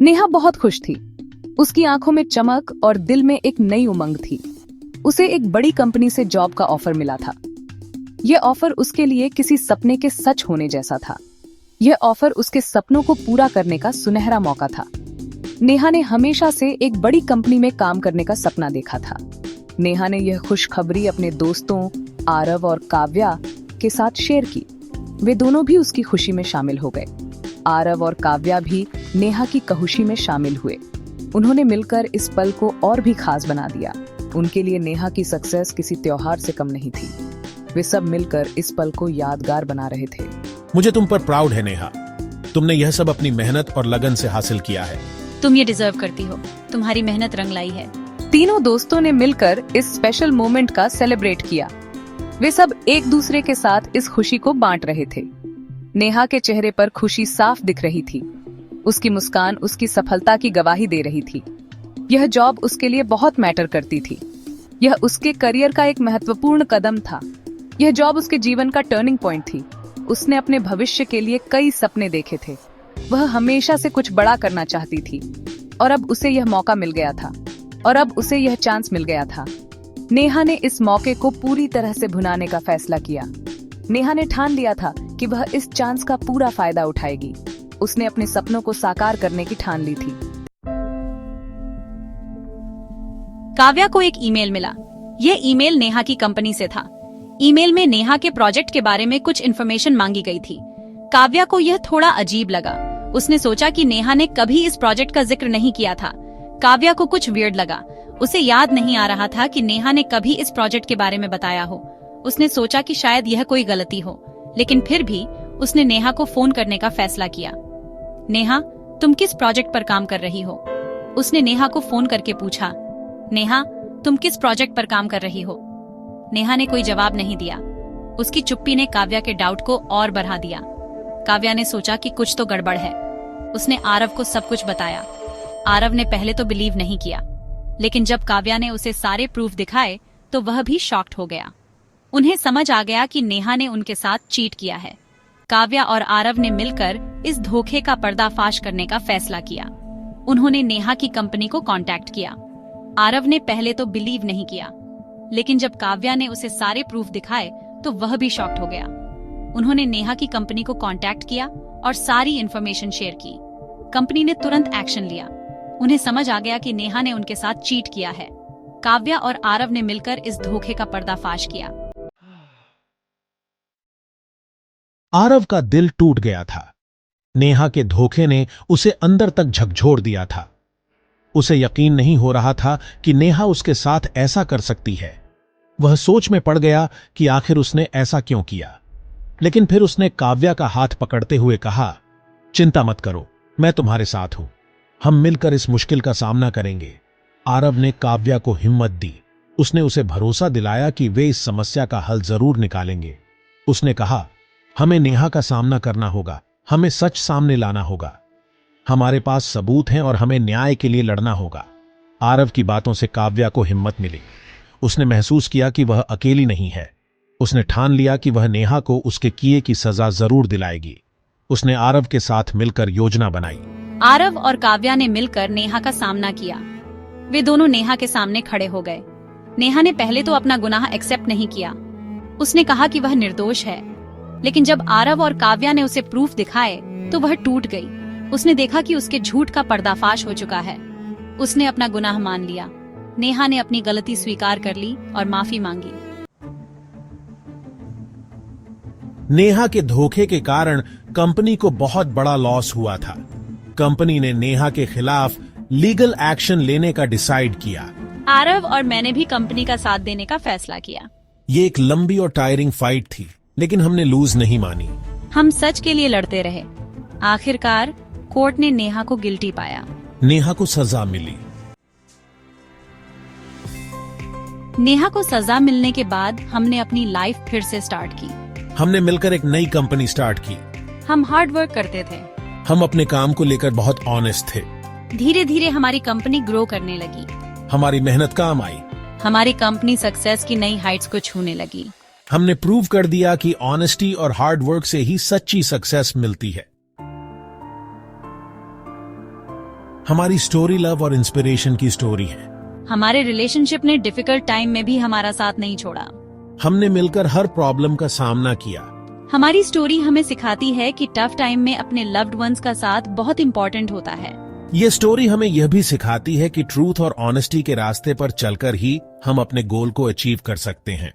नेहा बहुत खुश थी। उसकी आंखों में चमक और दिल में एक नई उमंग थी। उसे एक बड़ी कंपनी से जॉब का ऑफर मिला था। यह ऑफर उसके लिए किसी सपने के सच होने जैसा था। यह ऑफर उसके सपनों को पूरा करने का सुनहरा मौका था। नेहा ने हमेशा से एक बड़ी कंपनी में काम करने का सपना देखा था। नेहा ने यह खुशखबरी अपने दोस्तों आरव और काव्या के साथ शेयर की। वे दोनों भी उसकी खुशी में शामिल हो गए। आरव और काव्या भी नेहा की खुशी में शामिल हुए। उन्होंने मिलकर इस पल को और भी खास बना दिया। उनके लिए नेहा की सक्सेस किसी त्योहार से कम नहीं थी। वे सब मिलकर इस पल को यादगार बना रहे थे। मुझे तुम पर प्राउड है नेहा। तुमने यह सब अपनी मेहनत और लगन से हासिल किया है। तुम ये डिजर्व करती हो। तुम्हारी मेहनत रंग लाई है। तीनों दोस्तों ने मिलकर इस स्पेशल मोमेंट का सेलिब्रेट किया। वे सब एक दूसरे के साथ इस खुशी को बांट रहे थे। नेहा के चेहरे पर खुशी साफ दिख रही थी। उसकी मुस्कान उसकी सफलता की गवाही दे रही थी। यह जॉब उसके लिए बहुत मैटर करती थी। यह उसके करियर का एक महत्वपूर्ण कदम था। यह जॉब उसके जीवन का टर्निंग पॉइंट थी। उसने अपने भविष्य के लिए कई सपने देखे थे। वह हमेशा से कुछ बड़ा करना चाहती थी और अब उसे यह मौका मिल गया था। और अब उसे यह चांस मिल गया था। नेहा ने इस मौके को पूरी तरह से भुनाने का फैसला किया। नेहा ने ठान लिया था कि वह इस चांस का पूरा फायदा उठाएगी। उसने अपने सपनों को साकार करने की ठान ली थी। काव्या को एक ईमेल मिला। यह ईमेल नेहा की कंपनी से था। ईमेल में नेहा के प्रोजेक्ट के बारे में कुछ इन्फॉर्मेशन मांगी गई थी। काव्या को यह थोड़ा अजीब लगा। उसने सोचा कि नेहा ने कभी इस प्रोजेक्ट का जिक्र नहीं किया था। काव्या को कुछ वियर्ड लगा। उसे याद नहीं आ रहा था कि नेहा ने कभी इस प्रोजेक्ट के बारे में बताया हो। उसने सोचा कि शायद यह कोई गलती हो, लेकिन फिर भी उसने नेहा को फोन करने का फैसला किया। नेहा, तुम किस प्रोजेक्ट पर काम कर रही हो? उसने नेहा को फोन करके पूछा। नेहा, तुम किस प्रोजेक्ट पर काम कर रही हो? नेहा ने कोई जवाब नहीं दिया। उसकी चुप्पी ने काव्या के डाउट को और बढ़ा दिया। काव्या ने सोचा कि कुछ तो गड़बड़ है। उसने आरव को सब कुछ बताया। आरव ने पहले तो बिलीव नहीं किया, लेकिन जब काव्या ने उसे सारे प्रूफ दिखाए तो वह भी शॉक्ड हो गया। उन्हें समझ आ गया कि नेहा ने उनके साथ चीट किया है। काव्या और आरव ने मिलकर इस धोखे का पर्दाफाश करने का फैसला किया। उन्होंने नेहा की कंपनी को कांटेक्ट किया। आरव ने पहले तो बिलीव नहीं किया, लेकिन जब काव्या ने उसे सारे प्रूफ दिखाए तो वह भी शॉक्ड हो गया। उन्होंने नेहा की कंपनी को कांटेक्ट किया और सारी इन्फॉर्मेशन शेयर की। कंपनी ने तुरंत एक्शन लिया। उन्हें समझ आ गया कि नेहा ने उनके साथ चीट किया है। काव्या और आरव ने मिलकर इस धोखे का पर्दाफाश किया। आरव का दिल टूट गया था। नेहा के धोखे ने उसे अंदर तक झकझोर दिया था। उसे यकीन नहीं हो रहा था कि नेहा उसके साथ ऐसा कर सकती है। वह सोच में पड़ गया कि आखिर उसने ऐसा क्यों किया। लेकिन फिर उसने काव्या का हाथ पकड़ते हुए कहा, चिंता मत करो, मैं तुम्हारे साथ हूं। हम मिलकर इस मुश्किल का सामना करेंगे। आरव ने काव्या को हिम्मत दी। उसने उसे भरोसा दिलाया कि वे इस समस्या का हल जरूर निकालेंगे। उसने कहा, हमें नेहा का सामना करना होगा। हमें सच सामने लाना होगा। हमारे पास सबूत हैं और हमें न्याय के लिए लड़ना होगा। आरव की बातों से काव्या को हिम्मत मिली। उसने महसूस किया कि वह अकेली नहीं है। उसने ठान लिया कि वह नेहा को उसके किए की सजा जरूर दिलाएगी। उसने आरव के साथ मिलकर योजना बनाई। आरव और काव्या ने मिलकर नेहा का सामना किया। वे दोनों नेहा के सामने खड़े हो गए। नेहा ने पहले तो अपना गुनाह एक्सेप्ट नहीं किया। उसने कहा कि वह निर्दोष है, लेकिन जब आरव और काव्या ने उसे प्रूफ दिखाए तो वह टूट गई। उसने देखा कि उसके झूठ का पर्दाफाश हो चुका है। उसने अपना गुनाह मान लिया। नेहा ने अपनी गलती स्वीकार कर ली और माफी मांगी। नेहा के धोखे के कारण कंपनी को बहुत बड़ा लॉस हुआ था। कंपनी ने नेहा के खिलाफ लीगल एक्शन लेने का डिसाइड किया। आरव और मैंने भी कंपनी का साथ देने का फैसला किया। ये एक लंबी और टायरिंग फाइट थी, लेकिन हमने लूज नहीं मानी। हम सच के लिए लड़ते रहे। आखिरकार कोर्ट ने नेहा को गिल्टी पाया। नेहा को सजा मिली। नेहा को सजा मिलने के बाद हमने अपनी लाइफ फिर से स्टार्ट की। हमने मिलकर एक नई कंपनी स्टार्ट की। हम हार्ड वर्क करते थे। हम अपने काम को लेकर बहुत ऑनेस्ट थे। धीरे धीरे हमारी कंपनी ग्रो करने लगी। हमारी मेहनत काम आई। हमारी कंपनी सक्सेस की नई हाइट्स को छूने लगी। हमने प्रूव कर दिया कि ऑनेस्टी और हार्ड वर्क से ही सच्ची सक्सेस मिलती है। हमारी स्टोरी लव और इंस्पिरेशन की स्टोरी है। हमारे रिलेशनशिप ने डिफिकल्ट टाइम में भी हमारा साथ नहीं छोड़ा। हमने मिलकर हर प्रॉब्लम का सामना किया। हमारी स्टोरी हमें सिखाती है कि टफ टाइम में अपने लव्ड वंस का साथ बहुत इंपॉर्टेंट होता है। ये स्टोरी हमें यह भी सिखाती है कि ट्रूथ और ऑनेस्टी के रास्ते पर चलकर ही हम अपने गोल को अचीव कर सकते हैं।